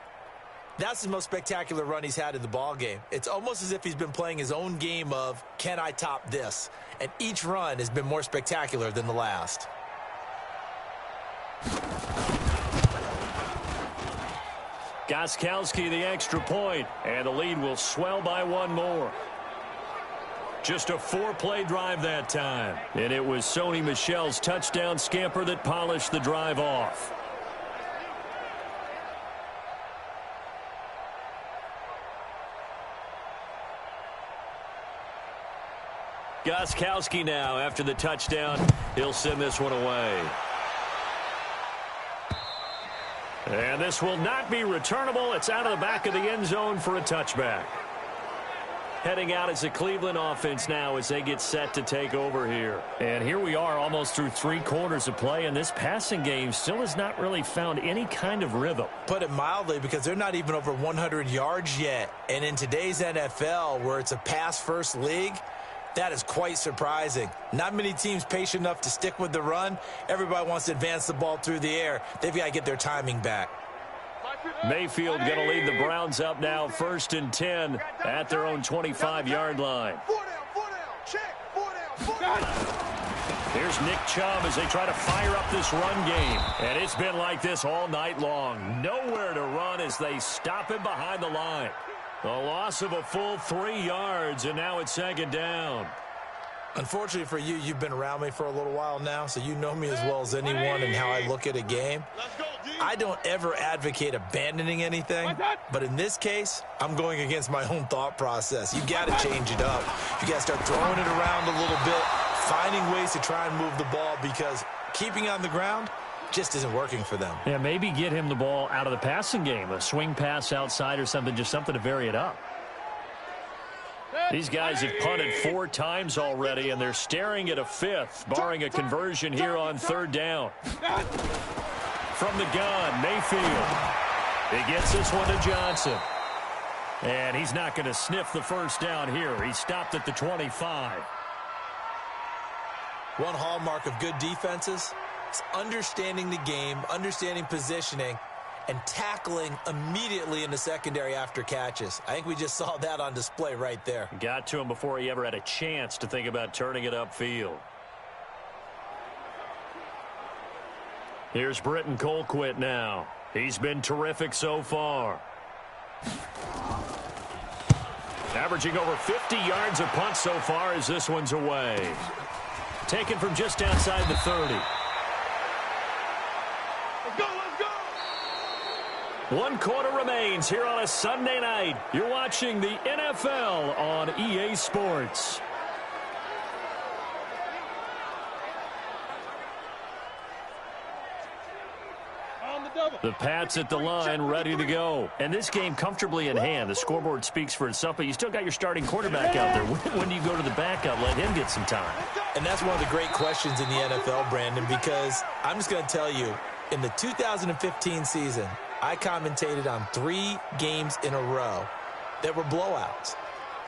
that's the most spectacular run he's had in the ball game. It's almost as if he's been playing his own game of, can I top this? And each run has been more spectacular than the last. Gostkowski the extra point, and the lead will swell by 1 more. Just a 4-play drive that time. And it was Sony Michel's touchdown scamper that polished the drive off. Gostkowski now after the touchdown. He'll send this one away. And this will not be returnable. It's out of the back of the end zone for a touchback. Heading out as the Cleveland offense now as they get set to take over here. And here we are almost through 3 quarters of play, and this passing game still has not really found any kind of rhythm. Put it mildly, because they're not even over 100 yards yet. And in today's NFL, where it's a pass-first league, that is quite surprising. Not many teams patient enough to stick with the run. Everybody wants to advance the ball through the air. They've got to get their timing back. Mayfield going to lead the Browns up now, 1st and 10 at their own 25-yard line. 4 down, check, 4 down. Here's Nick Chubb as they try to fire up this run game. And it's been like this all night long. Nowhere to run as they stop him behind the line. A loss of a full 3 yards, and now it's 2nd down. Unfortunately for you, you've been around me for a little while now, so you know me as well as anyone and how I look at a game. I don't ever advocate abandoning anything, but in this case, I'm going against my own thought process. You got to change it up. You got to start throwing it around a little bit, finding ways to try and move the ball, because keeping on the ground just isn't working for them. Yeah, maybe get him the ball out of the passing game, a swing pass outside or something, just something to vary it up. These guys have punted 4 times already, and they're staring at a 5th, barring a conversion here on 3rd down. From the gun, Mayfield. He gets this one to Johnson. And he's not going to sniff the 1st down here. He stopped at the 25. One hallmark of good defenses is understanding the game, understanding positioning, and tackling immediately in the secondary after catches. I think we just saw that on display right there. Got to him before he ever had a chance to think about turning it upfield. Here's Britton Colquitt now. He's been terrific so far. Averaging over 50 yards a punt so far as this one's away. Taken from just outside the 30. Let's go. 1 quarter remains here on a Sunday night. You're watching the NFL on EA Sports. The Pats at the line, ready to go. And this game comfortably in hand. The scoreboard speaks for itself, but you still got your starting quarterback out there. When do you go to the backup, let him get some time? And that's one of the great questions in the NFL, Brandon, because I'm just going to tell you, in the 2015 season, I commentated on 3 games in a row that were blowouts.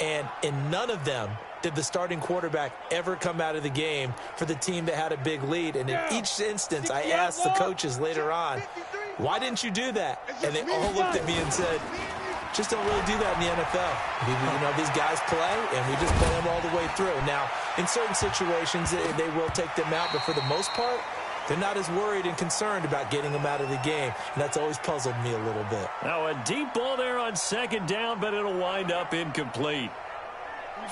And in none of them did the starting quarterback ever come out of the game for the team that had a big lead. And in each instance, I asked the coaches later on, why didn't you do that? And they all looked at me and said, just don't really do that in the NFL. You know, these guys play, and we just play them all the way through. Now, in certain situations, they will take them out, but for the most part, they're not as worried and concerned about getting them out of the game, and that's always puzzled me a little bit. Now, a deep ball there on 2nd down, but it'll wind up incomplete.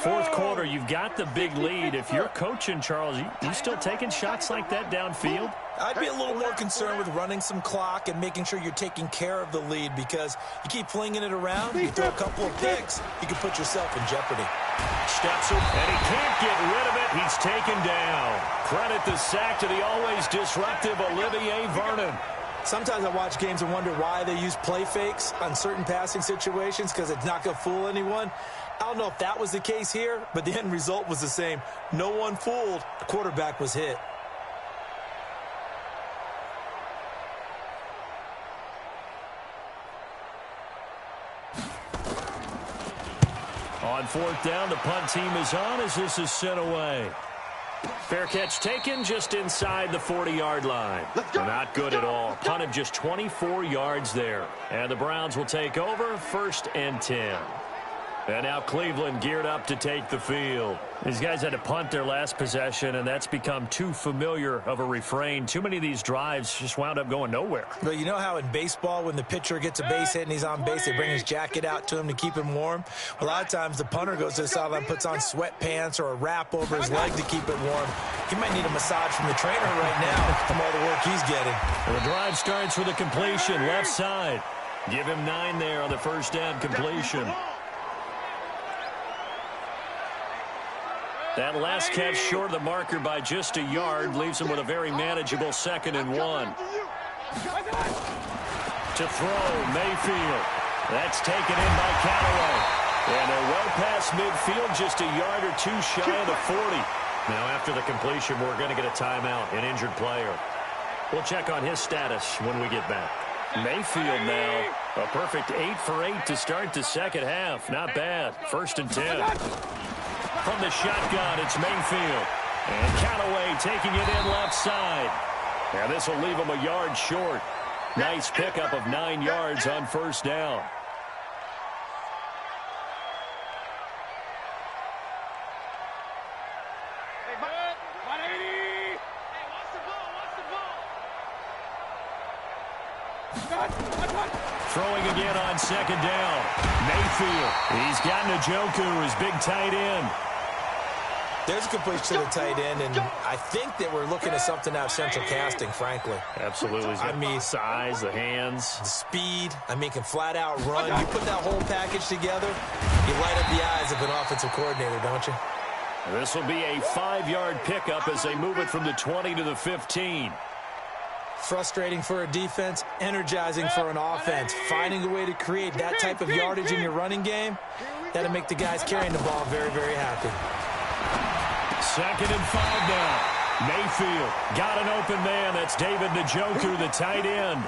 4th quarter, you've got the big lead. If you're coaching, Charles, you still taking shots like that downfield? I'd be a little more concerned with running some clock and making sure you're taking care of the lead, because you keep flinging it around, you throw a couple of picks, you can put yourself in jeopardy. Steps up, and he can't get rid of it. He's taken down. Credit the sack to the always disruptive Olivier Vernon. Sometimes I watch games and wonder why they use play fakes on certain passing situations, because it's not going to fool anyone. I don't know if that was the case here, but the end result was the same. No one fooled. The quarterback was hit. On 4th down, the punt team is on as this is sent away. Fair catch taken just inside the 40-yard line. Not good at all. Punt of just 24 yards there. And the Browns will take over, 1st and 10. And now Cleveland geared up to take the field. These guys had to punt their last possession, and that's become too familiar of a refrain. Too many of these drives just wound up going nowhere. But you know how in baseball, when the pitcher gets a base hit and he's on base, they bring his jacket out to him to keep him warm? A lot of times the punter goes to the sideline, puts on sweatpants or a wrap over his leg to keep it warm. He might need a massage from the trainer right now from all the work he's getting. And the drive starts with a completion, left side. Give him 9 there on the first down completion. That last catch short of the marker by just a yard leaves him with a very manageable 2nd and 1. To throw, Mayfield. That's taken in by Callaway. And they're well past midfield, just a yard or two shy of the 40. Now after the completion, we're going to get a timeout, an injured player. We'll check on his status when we get back. Mayfield now, a perfect 8 for 8 to start the second half. Not bad. 1st and 10. From the shotgun, it's Mayfield. And Callaway taking it in left side. Now this will leave him a yard short. Nice pickup of 9 yards on first down. Throwing again on 2nd down. Mayfield. He's got Njoku, his big tight end. There's a completion to the tight end, and I think that we're looking at something out of central casting, frankly. Absolutely. I mean, size, the hands. The speed. I mean, can flat out run. You put that whole package together, you light up the eyes of an offensive coordinator, don't you? This will be a 5-yard pickup as they move it from the 20 to the 15. Frustrating for a defense, energizing for an offense. Finding a way to create that type of yardage in your running game, that'll make the guys carrying the ball very, very happy. 2nd and 5 now. Mayfield got an open man. That's David Njoku, the tight end.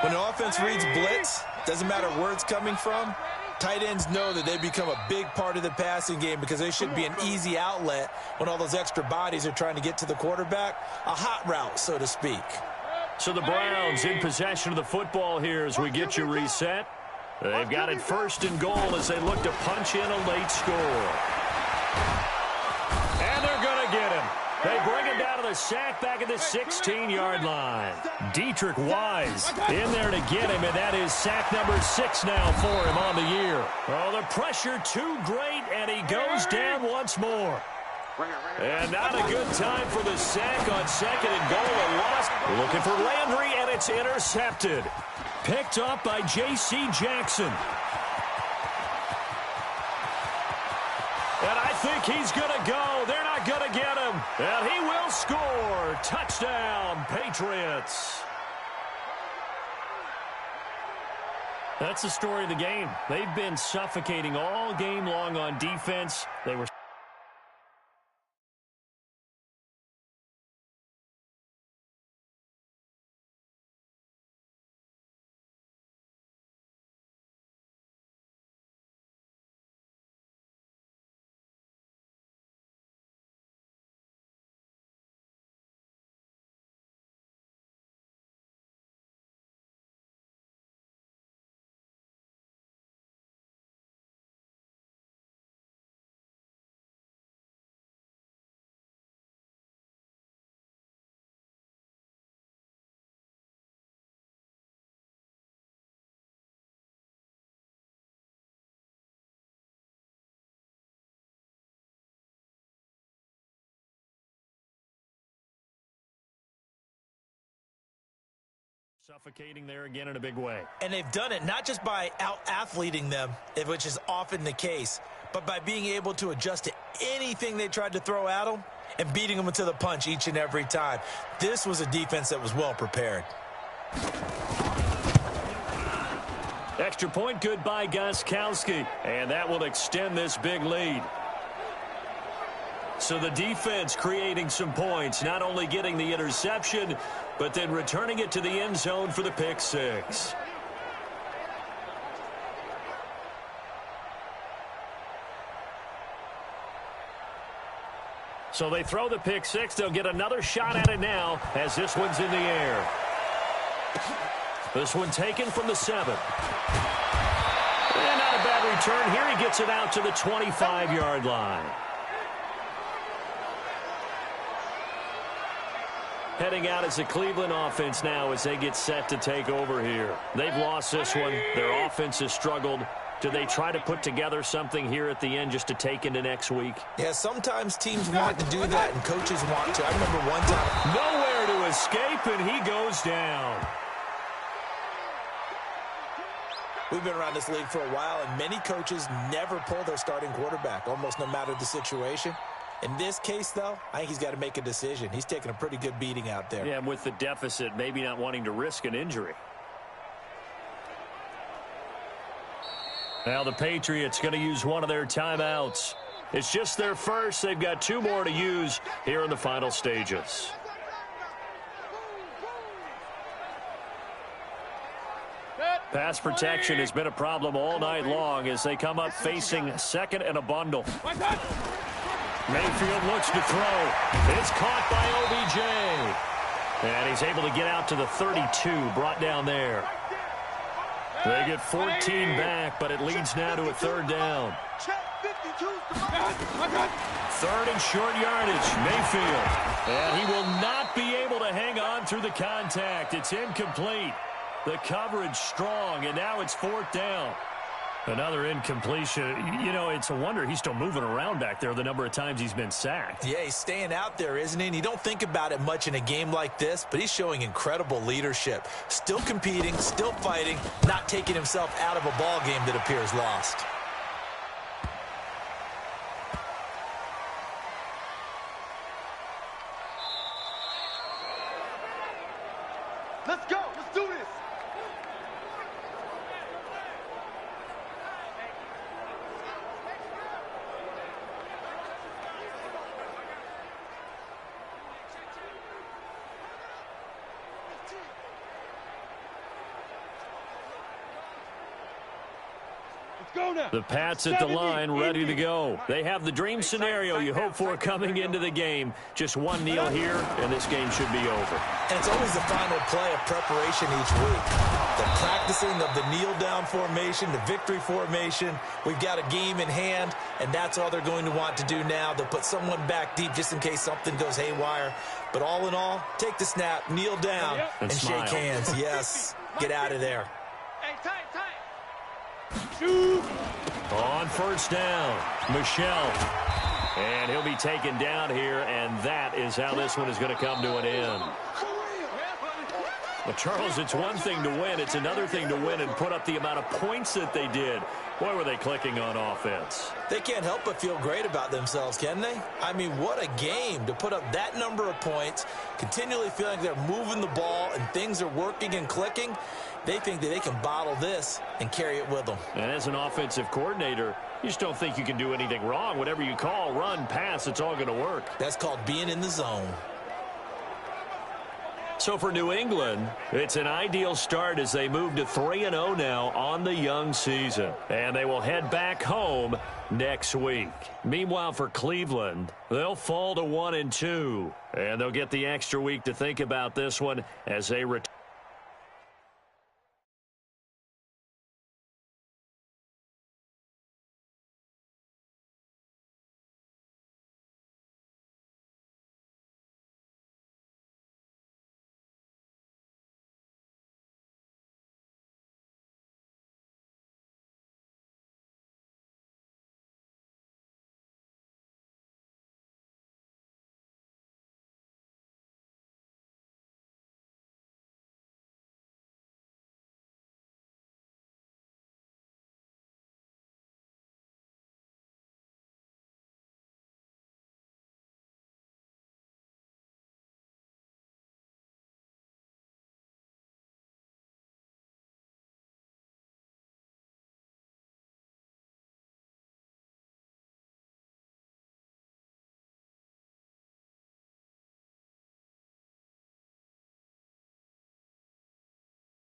When the offense reads blitz, doesn't matter where it's coming from, tight ends know that they become a big part of the passing game because they should be an easy outlet when all those extra bodies are trying to get to the quarterback. A hot route, so to speak. So the Browns in possession of the football here as we get you reset. They've got it 1st and goal as they look to punch in a late score. And they're going to get him. They bring him down to the sack back at the 16-yard line. Dietrich Wise in there to get him, and that is sack number 6 now for him on the year. Oh, the pressure too great, and he goes down once more. And not a good time for the sack on 2nd and goal. A loss. Looking for Landry, and it's intercepted. Picked up by J.C. Jackson. And I think he's going to go. They're not going to get him. And he will score. Touchdown, Patriots. That's the story of the game. They've been suffocating all game long on defense. They were suffocating there again in a big way. And they've done it not just by out-athleting them, which is often the case, but by being able to adjust to anything they tried to throw at them and beating them to the punch each and every time. This was a defense that was well prepared. Extra point good by Gostkowski, and that will extend this big lead. So the defense creating some points, not only getting the interception, but then returning it to the end zone for the pick 6. So they throw the pick 6. They'll get another shot at it now as this one's in the air. This one taken from the 7. And not a bad that return here. He gets it out to the 25-yard line. Heading out as the Cleveland offense now as they get set to take over here. They've lost this one. Their offense has struggled. Do they try to put together something here at the end just to take into next week? Yeah, sometimes teams want to do that and coaches want to. I remember one time. Nowhere to escape, and he goes down. We've been around this league for a while, and many coaches never pull their starting quarterback, almost no matter the situation. In this case, though, I think he's got to make a decision. He's taking a pretty good beating out there. Yeah, and with the deficit, maybe not wanting to risk an injury. Now the Patriots going to use one of their timeouts. It's just their first. They've got 2 more to use here in the final stages. Pass protection has been a problem all night long as they come up facing second and a bundle. Mayfield looks to throw. It's caught by OBJ. And he's able to get out to the 32, brought down there. They get 14 back, but it leads now to a 3rd down. 3rd and short yardage, Mayfield. And he will not be able to hang on through the contact. It's incomplete. The coverage strong, and now it's 4th down. Another incompletion. You know, it's a wonder he's still moving around back there the number of times he's been sacked. Yeah, he's staying out there, isn't he? And you don't think about it much in a game like this, but he's showing incredible leadership. Still competing, still fighting, not taking himself out of a ball game that appears lost. Let's go. Let's do this. The Pats at the line, ready to go. They have the dream scenario you hope for coming into the game. Just one kneel here, and this game should be over. And it's always the final play of preparation each week. The practicing of the kneel-down formation, the victory formation. We've got a game in hand, and that's all they're going to want to do now. They'll put someone back deep just in case something goes haywire. But all in all, take the snap, kneel down, and smile. shake hands. Yes, get out of there. Hey, tight. On 1st down, Michelle. And he'll be taken down here, and that is how this one is going to come to an end. Well, Charles, it's one thing to win. It's another thing to win and put up the amount of points that they did. Boy, were they clicking on offense. They can't help but feel great about themselves, can they? I mean, what a game to put up that number of points, continually feeling they're moving the ball and things are working and clicking. They think that they can bottle this and carry it with them. And as an offensive coordinator, you just don't think you can do anything wrong. Whatever you call, run, pass, it's all going to work. That's called being in the zone. So for New England, it's an ideal start as they move to 3-0 now on the young season. And they will head back home next week. Meanwhile, for Cleveland, they'll fall to 1-2. And they'll get the extra week to think about this one as they return.